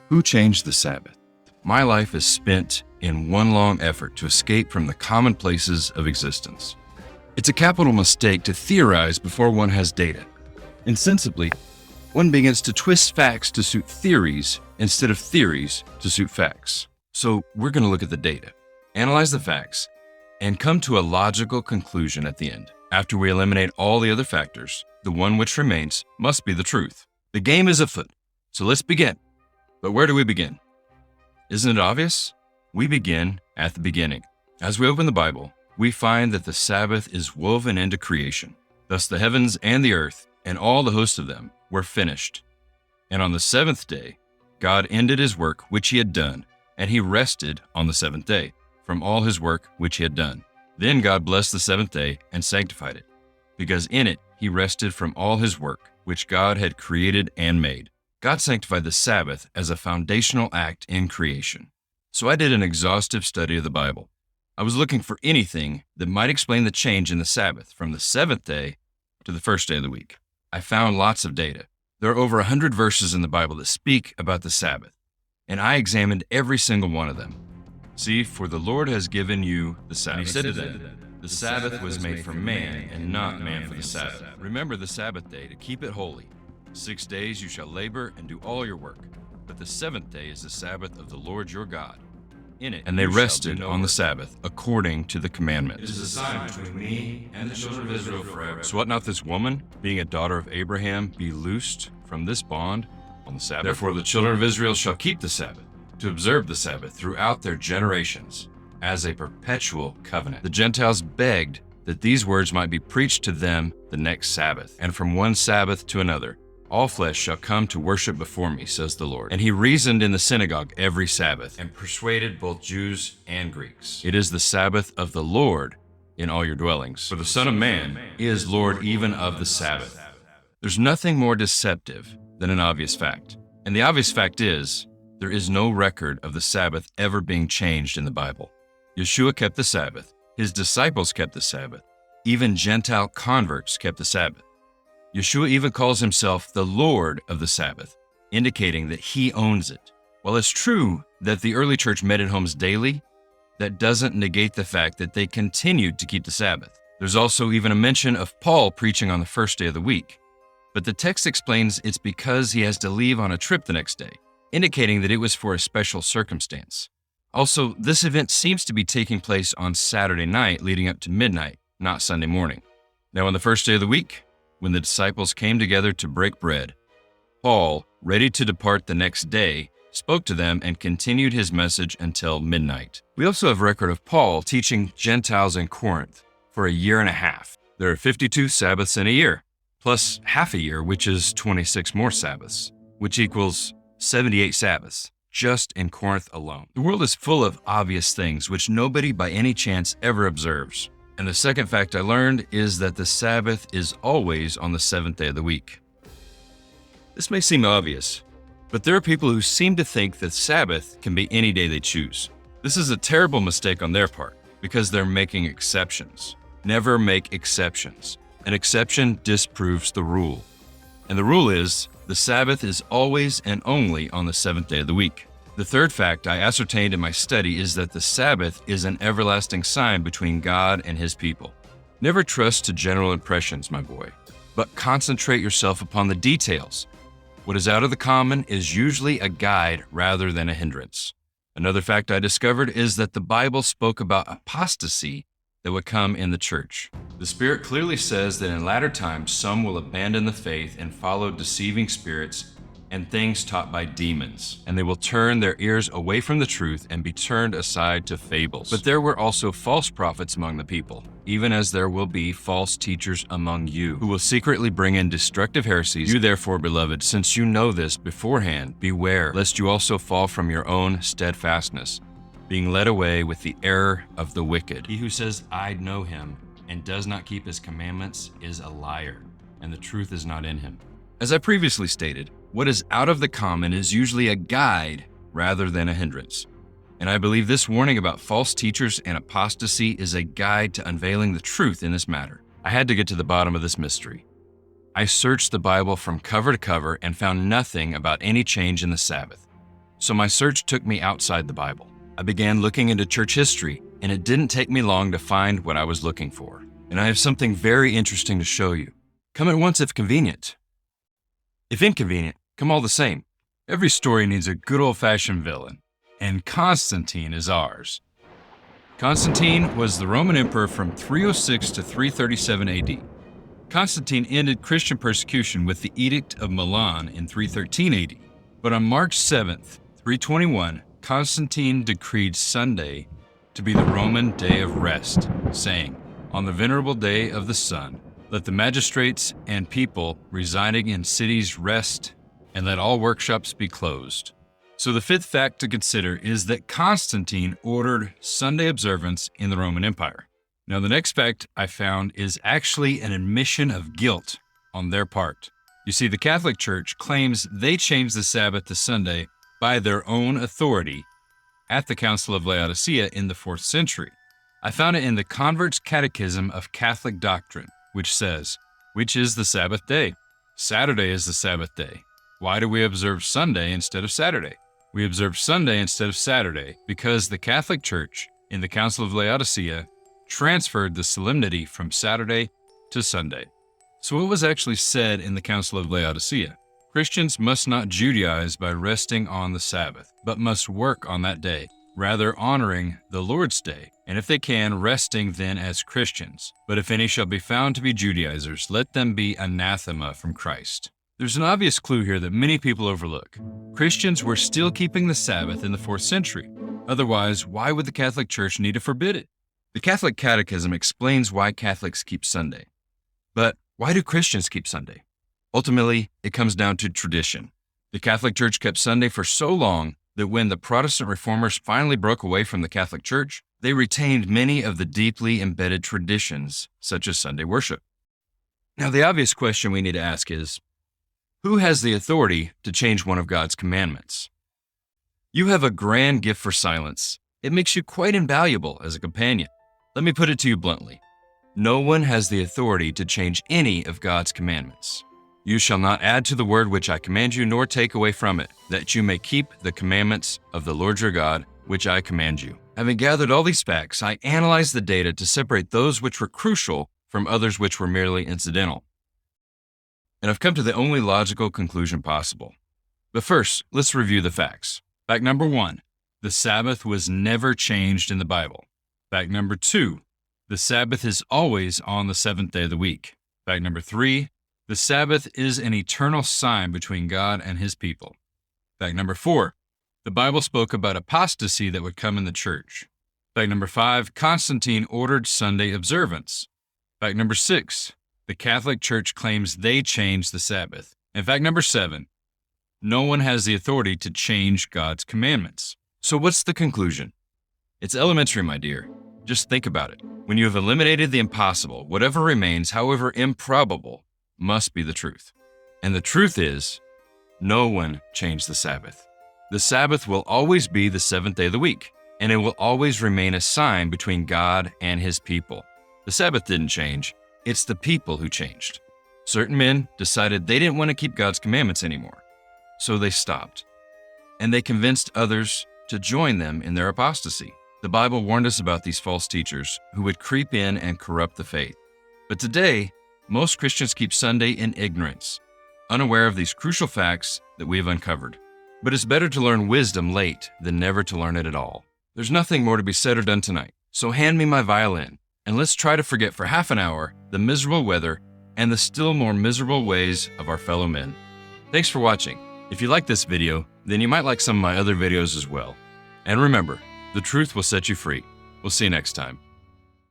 Who changed the Sabbath? My life is spent in one long effort to escape from the commonplaces of existence. It's a capital mistake to theorize before one has data. Insensibly, one begins to twist facts to suit theories instead of theories to suit facts. So we're going to look at the data, analyze the facts, and come to a logical conclusion at the end. After we eliminate all the other factors, the one which remains must be the truth. The game is afoot, so let's begin. But where do we begin? Isn't it obvious? We begin at the beginning. As we open the Bible, we find that the Sabbath is woven into creation. Thus the heavens and the earth and all the hosts of them were finished. And on the seventh day, God ended his work which he had done, and he rested on the seventh day from all his work which he had done. Then God blessed the seventh day and sanctified it, because in it he rested from all his work which God had created and made. God sanctified the Sabbath as a foundational act in creation. So I did an exhaustive study of the Bible. I was looking for anything that might explain the change in the Sabbath from the seventh day to the first day of the week. I found lots of data. There are over 100 verses in the Bible that speak about the Sabbath, and I examined every single one of them. See, for the Lord has given you the Sabbath. And he said to them, the Sabbath was made for man, and not man for the Sabbath. Remember the Sabbath day to keep it holy. 6 days you shall labor and do all your work, but the seventh day is the Sabbath of the Lord your God. In it, and they rested on the Sabbath according to the commandment. It is a sign between me and the children of Israel forever. So ought not this woman, being a daughter of Abraham, be loosed from this bond on the Sabbath? Therefore the children of Israel shall keep the Sabbath, to observe the Sabbath throughout their generations, as a perpetual covenant. The Gentiles begged that these words might be preached to them the next Sabbath, and from one Sabbath to another. All flesh shall come to worship before me, says the Lord. And he reasoned in the synagogue every Sabbath, and persuaded both Jews and Greeks. It is the Sabbath of the Lord in all your dwellings. For the Son of Man is Lord even of the Sabbath. There's nothing more deceptive than an obvious fact. And the obvious fact is, there is no record of the Sabbath ever being changed in the Bible. Yeshua kept the Sabbath. His disciples kept the Sabbath. Even Gentile converts kept the Sabbath. Yeshua even calls himself the Lord of the Sabbath, indicating that he owns it. While it's true that the early church met in homes daily, that doesn't negate the fact that they continued to keep the Sabbath. There's also even a mention of Paul preaching on the first day of the week. But the text explains it's because he has to leave on a trip the next day, indicating that it was for a special circumstance. Also, this event seems to be taking place on Saturday night leading up to midnight, not Sunday morning. Now on the first day of the week, when the disciples came together to break bread, Paul, ready to depart the next day, spoke to them and continued his message until midnight. We also have record of Paul teaching Gentiles in Corinth for a year and a half. There are 52 Sabbaths in a year, plus half a year, which is 26 more Sabbaths, which equals 78 Sabbaths, just in Corinth alone. The world is full of obvious things which nobody by any chance ever observes. And the second fact I learned is that the Sabbath is always on the seventh day of the week. This may seem obvious, but there are people who seem to think that Sabbath can be any day they choose. This is a terrible mistake on their part because they're making exceptions. Never make exceptions. An exception disproves the rule. And the rule is the Sabbath is always and only on the seventh day of the week. The third fact I ascertained in my study is that the Sabbath is an everlasting sign between God and his people. Never trust to general impressions, my boy, but concentrate yourself upon the details. What is out of the common is usually a guide rather than a hindrance. Another fact I discovered is that the Bible spoke about apostasy that would come in the church. The Spirit clearly says that in latter times some will abandon the faith and follow deceiving spirits and things taught by demons, and they will turn their ears away from the truth and be turned aside to fables. But there were also false prophets among the people, even as there will be false teachers among you, who will secretly bring in destructive heresies. You therefore, beloved, since you know this beforehand, beware, lest you also fall from your own steadfastness, being led away with the error of the wicked. He who says, I know him, and does not keep his commandments is a liar, and the truth is not in him. As I previously stated, what is out of the common is usually a guide rather than a hindrance. And I believe this warning about false teachers and apostasy is a guide to unveiling the truth in this matter. I had to get to the bottom of this mystery. I searched the Bible from cover to cover and found nothing about any change in the Sabbath. So my search took me outside the Bible. I began looking into church history, and it didn't take me long to find what I was looking for. And I have something very interesting to show you. Come at once if convenient. If inconvenient, come all the same. Every story needs a good old-fashioned villain, and Constantine is ours. Constantine was the Roman emperor from 306 to 337 AD. Constantine ended Christian persecution with the Edict of Milan in 313 AD. But on March 7th, 321, Constantine decreed Sunday to be the Roman day of rest, saying, "On the venerable day of the sun, let the magistrates and people residing in cities rest, and let all workshops be closed." So the fifth fact to consider is that Constantine ordered Sunday observance in the Roman Empire. Now the next fact I found is actually an admission of guilt on their part. You see, the Catholic Church claims they changed the Sabbath to Sunday by their own authority at the Council of Laodicea in the 4th century. I found it in the Convert's Catechism of Catholic Doctrine, which says, "Which is the Sabbath day? Saturday is the Sabbath day. Why do we observe Sunday instead of Saturday? We observe Sunday instead of Saturday because the Catholic Church in the Council of Laodicea transferred the solemnity from Saturday to Sunday." So what was actually said in the Council of Laodicea? Christians must not Judaize by resting on the Sabbath, but must work on that day, rather honoring the Lord's day, and if they can, resting then as Christians. But if any shall be found to be Judaizers, let them be anathema from Christ. There's an obvious clue here that many people overlook. Christians were still keeping the Sabbath in the 4th century. Otherwise, why would the Catholic Church need to forbid it? The Catholic Catechism explains why Catholics keep Sunday. But why do Christians keep Sunday? Ultimately, it comes down to tradition. The Catholic Church kept Sunday for so long that when the Protestant reformers finally broke away from the Catholic Church, they retained many of the deeply embedded traditions, such as Sunday worship. Now, the obvious question we need to ask is, who has the authority to change one of God's commandments? You have a grand gift for silence. It makes you quite invaluable as a companion. Let me put it to you bluntly. No one has the authority to change any of God's commandments. You shall not add to the word which I command you, nor take away from it, that you may keep the commandments of the Lord your God, which I command you. Having gathered all these facts, I analyzed the data to separate those which were crucial from others which were merely incidental. And I've come to the only logical conclusion possible. But first, let's review the facts. Fact number 1, the Sabbath was never changed in the Bible. Fact number 2, the Sabbath is always on the 7th day of the week. Fact number 3, the Sabbath is an eternal sign between God and his people. Fact number 4, the Bible spoke about apostasy that would come in the church. Fact number 5, Constantine ordered Sunday observance. Fact number 6, the Catholic Church claims they changed the Sabbath. And fact number 7, no one has the authority to change God's commandments. So what's the conclusion? It's elementary, my dear. Just think about it. When you have eliminated the impossible, whatever remains, however improbable, must be the truth. And the truth is, no one changed the Sabbath. The Sabbath will always be the 7th day of the week, and it will always remain a sign between God and his people. The Sabbath didn't change. It's the people who changed. Certain men decided they didn't want to keep God's commandments anymore, so they stopped. And they convinced others to join them in their apostasy. The Bible warned us about these false teachers who would creep in and corrupt the faith. But today, most Christians keep Sunday in ignorance, unaware of these crucial facts that we have uncovered. But it's better to learn wisdom late than never to learn it at all. There's nothing more to be said or done tonight, so hand me my violin, and let's try to forget for half an hour the miserable weather and the still more miserable ways of our fellow men. Thanks for watching. If you like this video, then you might like some of my other videos as well. And remember, the truth will set you free. We'll see you next time.